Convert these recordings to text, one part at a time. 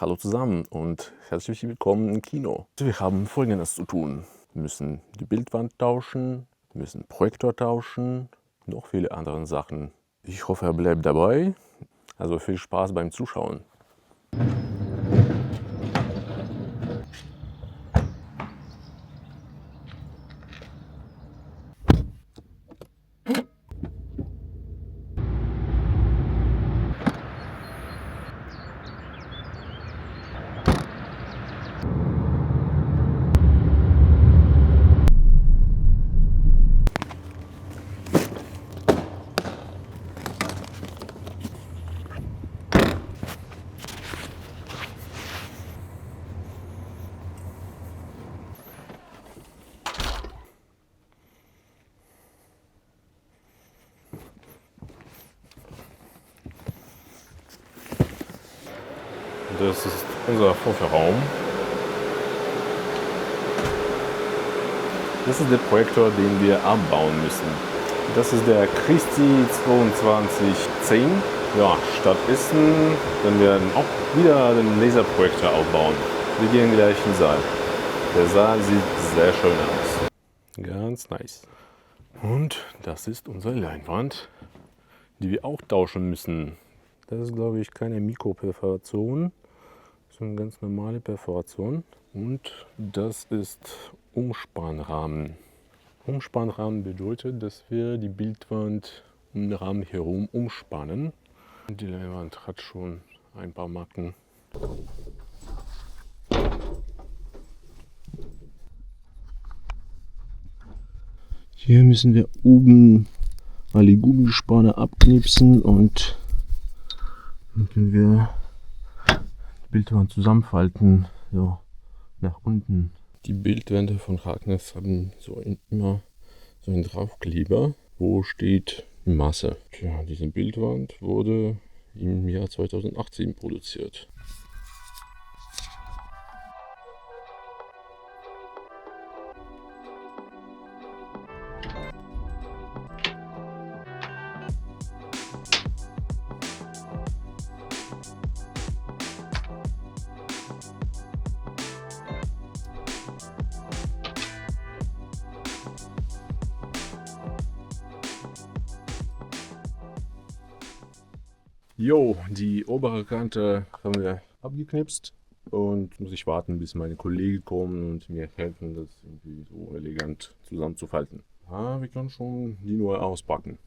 hallo zusammen und herzlich willkommen im Kino. Wir haben Folgendes zu tun. Wir müssen die Bildwand tauschen, wir müssen Projektor tauschen, noch viele andere Sachen. Ich hoffe, er bleibt dabei. Also viel Spaß beim Zuschauen. Das ist unser Vorführraum. Das ist der Projektor, den wir abbauen müssen. Das ist der Christi 2210. Ja, statt Essen, dann werden auch wieder den Laserprojektor aufbauen. Wir gehen gleich in den Saal. Der Saal sieht sehr schön aus. Ganz nice. Und das ist unsere Leinwand, die wir auch tauschen müssen. Das ist, glaube ich, keine Mikroperforation, sondern ganz normale Perforation. Und das ist Umspannrahmen. Umspannrahmen bedeutet, dass wir die Bildwand um den Rahmen herum umspannen. Die Leinwand hat schon ein paar Macken. Hier müssen wir oben alle Gummispanne abknipsen und dann können wir die Bildwand zusammenfalten, so nach unten. Die Bildwände von Harkness haben immer so einen Draufkleber, wo steht Masse. Ja, diese Bildwand wurde im Jahr 2018 produziert. Jo, die obere Kante haben wir abgeknipst und muss ich warten, bis meine Kollegen kommen und mir helfen, das irgendwie so elegant zusammenzufalten. Ja, wir können schon die nur auspacken.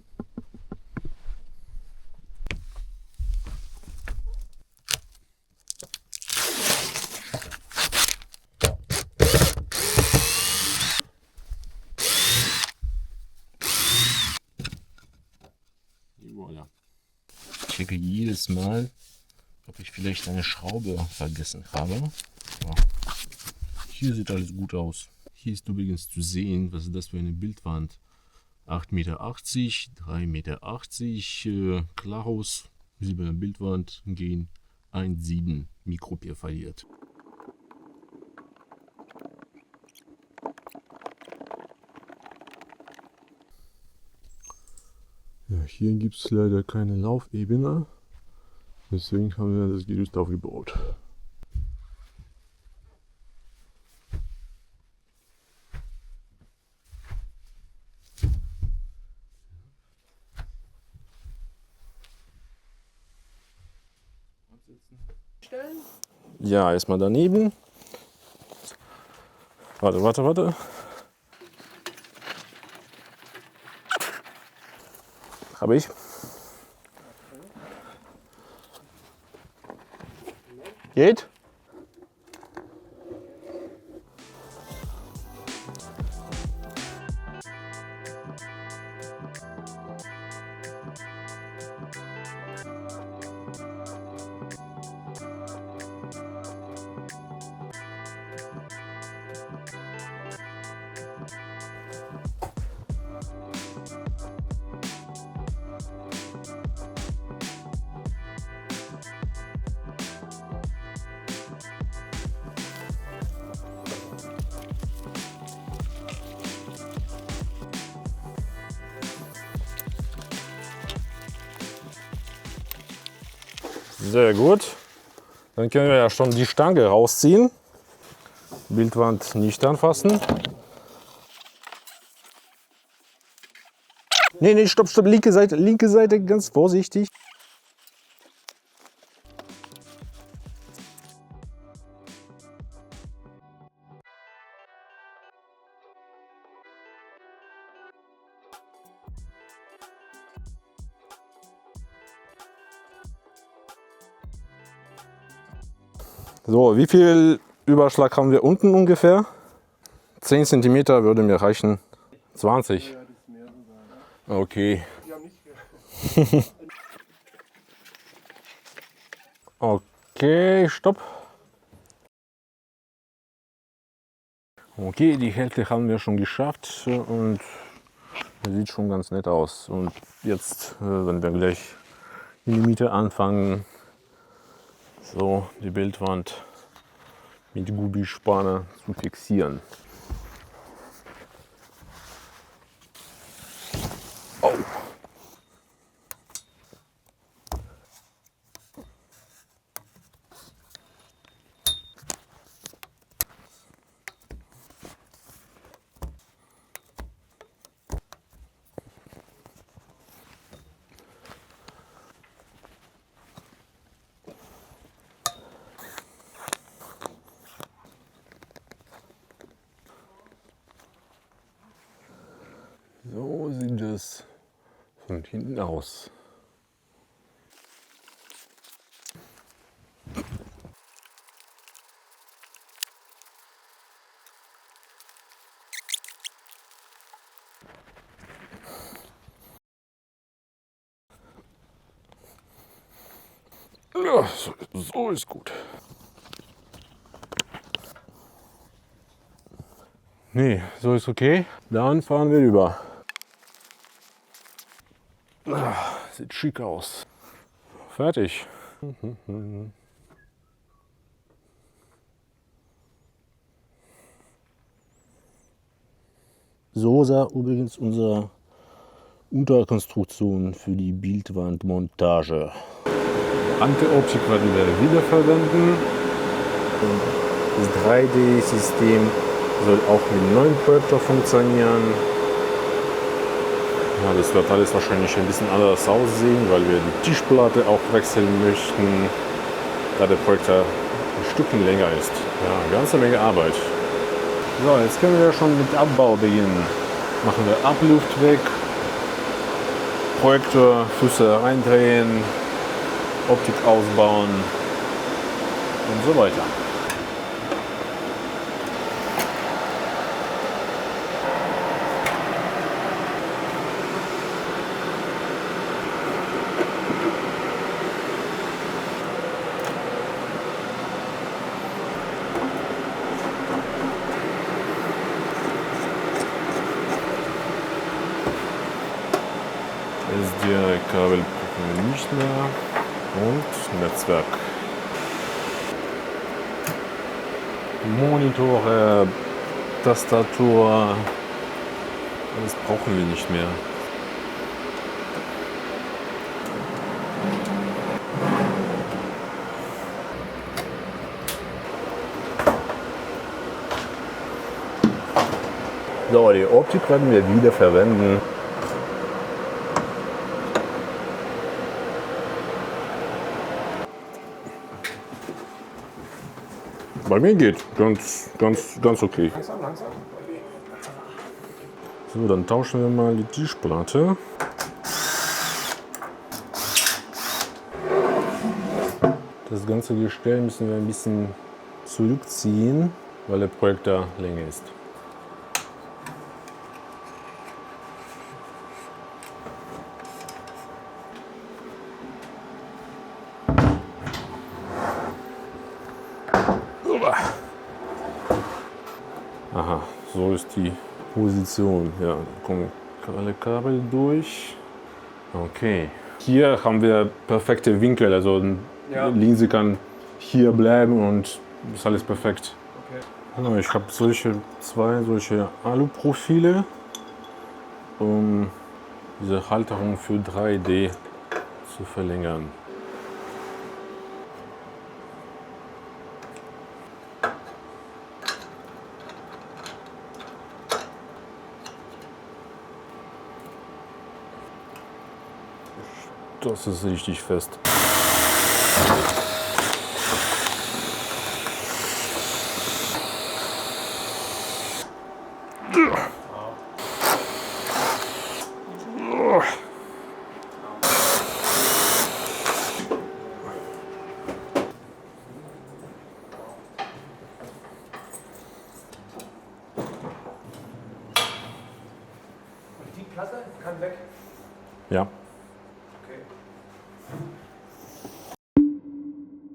Voilà. Ich checke jedes Mal, ob ich vielleicht eine Schraube vergessen habe. Ja. Hier sieht alles gut aus. Hier ist übrigens zu sehen, was ist das für eine Bildwand. 8,80 Meter, 3,80 Meter, Klarhaus, silberne Bildwand, gehen 1,7 mikroperforiert. Ja, hier gibt es leider keine Laufebene, deswegen haben wir das Gerüst aufgebaut. Ja, erstmal daneben. Warte. Habe ich. Geht? Sehr gut. Dann können wir ja schon die Stange rausziehen. Bildwand nicht anfassen. Nee, stopp, linke Seite, ganz vorsichtig. So, wie viel Überschlag haben wir unten ungefähr? 10 cm würde mir reichen. 20. Okay. Okay, stopp. Okay, die Hälfte haben wir schon geschafft und sieht schon ganz nett aus. Und jetzt, wenn wir gleich in die Mitte anfangen, so die Bildwand mit Gummispanne zu fixieren. Oh. So sieht es von hinten aus. Ja, so ist gut. Nee, so ist okay. Dann fahren wir rüber. Sieht schick aus. Fertig. So sah übrigens unsere Unterkonstruktion für die Bildwandmontage. Anti-Optik werden wir wiederverwenden. Das 3D-System soll auch mit dem neuen Projektor funktionieren. Ja, das wird alles wahrscheinlich ein bisschen anders aussehen, weil wir die Tischplatte auch wechseln möchten, da der Projektor ein Stückchen länger ist. Ja, eine ganze Menge Arbeit. So, jetzt können wir schon mit Abbau beginnen. Machen wir Abluft weg, Projektor, Füße reindrehen, Optik ausbauen und so weiter. SDI-Kabel brauchen wir nicht mehr und Netzwerk. Monitore, Tastatur, das brauchen wir nicht mehr. So, die Optik werden wir wieder verwenden. Bei mir geht ganz okay. Langsam. So, dann tauschen wir mal die Tischplatte. Das ganze Gestell müssen wir ein bisschen zurückziehen, weil der Projektor länger ist. Aha, so ist die Position. Ja, kommen alle Kabel durch. Okay. Hier haben wir perfekte Winkel, also die Linse kann hier bleiben und ist alles perfekt. Okay. Also ich habe zwei solche Aluprofile, um diese Halterung für 3D zu verlängern. Das ist richtig fest. Die Platte kann weg. Ja.